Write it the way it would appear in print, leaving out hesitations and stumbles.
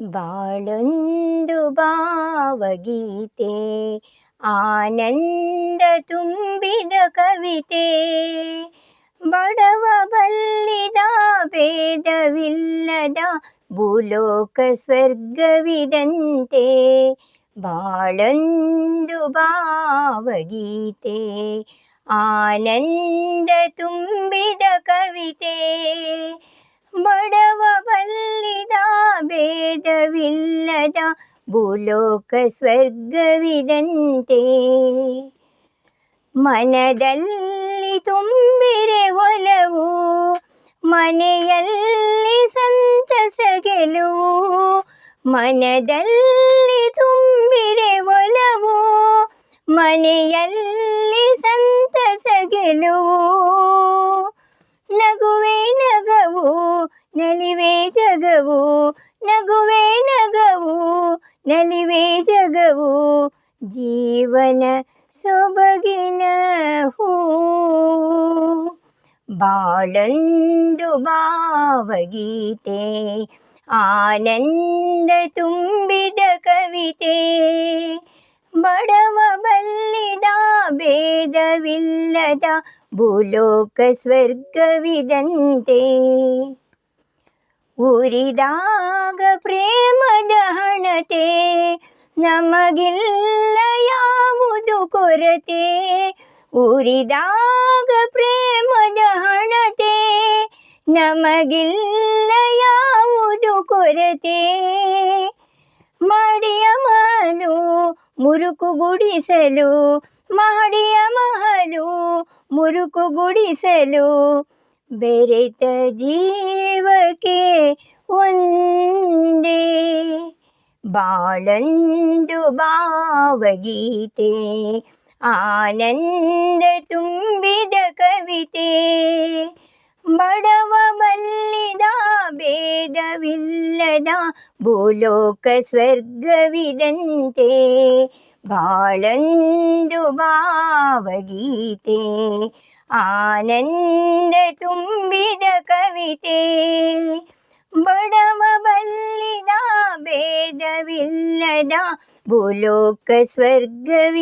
ಬಾಳೊಂದು ಭಾವಗೀತೆ, ಆನಂದ ತುಂಬಿದ ಕವಿತೆ. ಬಡವ ಬಲ್ಲಿದ ಭೇದವಿಲ್ಲದ ಭೂಲೋಕ ಸ್ವರ್ಗವಿದಂತೆ. ಬಾಳೊಂದು ಭಾವಗೀತೆ, ಆನಂದ ತುಂಬಿದ ಕವಿತೆ. ಬಡವ ಬಲ್ಲಿದ ಭೇದವಿಲ್ಲದ ಭೂಲೋಕ ಸ್ವರ್ಗವಿದಂತೆ. ಮನದಲ್ಲಿ ತುಂಬಿರೆ ಒಲವು, ಮನೆಯಲ್ಲಿ ಸಂತಸ ಗೆಲುವು. ಮನದಲ್ಲಿ ತುಂಬಿರೆ ಒಲವು, ಮನೆಯಲ್ಲಿ ಸಂತಸ ಗೆಲುವು. ನಗುವೆ ನಗವು ನಲಿವೆ ಜಗವು, ನಗುವೆ ನಗವು ನಲಿವೆ ಜಗವು. ಜೀವನ ಸೊಬಗಿನ ಹೂ. ಬಾಳೊಂದು ಭಾವಗೀತೆ, ಆನಂದ ತುಂಬಿದ ಕವಿತೆ. ಬಡವ ಬಲ್ಲಿದ ಭೇದವಿಲ್ಲದ ಭೂಲೋಕ ಸ್ವರ್ಗವಿದಂತೆ. ಉರಿದಾಗ ಪ್ರೇಮದ ಹಣತೆ, ನಮಗಿಲ್ಲ ಯಾವುದು ಕೊರತೆ. ಉರಿದಾಗ ಪ್ರೇಮದ ಹಣತೆ, ನಮಗಿಲ್ಲ ಯಾವುದು ಕೊರತೆ. ಮಾಡಿಯ ಮಹಲು ಮುರುಕು ಗುಡಿಸಲು, ಮಾಡಿಯ ಮಹಲು ಮುರುಕು ಗುಡಿಸಲು. ಬೆರೆತ ಜೀವಕ್ಕೆ ಒಂದೇ. ಬಾಳೊಂದು ಭಾವಗೀತೆ, ಆನಂದ ತುಂಬಿದ ಕವಿತೆ. ಬಡವ ಬಲ್ಲಿದ ಭೇದವಿಲ್ಲದ ಭೂಲೋಕ ಸ್ವರ್ಗವಿದಂತೆ. ಬಾಳೊಂದು ಭಾವಗೀತೆ, ಆನಂದ ತುಂಬಿದ ಕವಿತೆ. ಬಡವ ಬಲ್ಲಿದ ಭೇದವಿಲ್ಲದ ಭೂಲೋಕ ಸ್ವರ್ಗವಿದಂತೆ.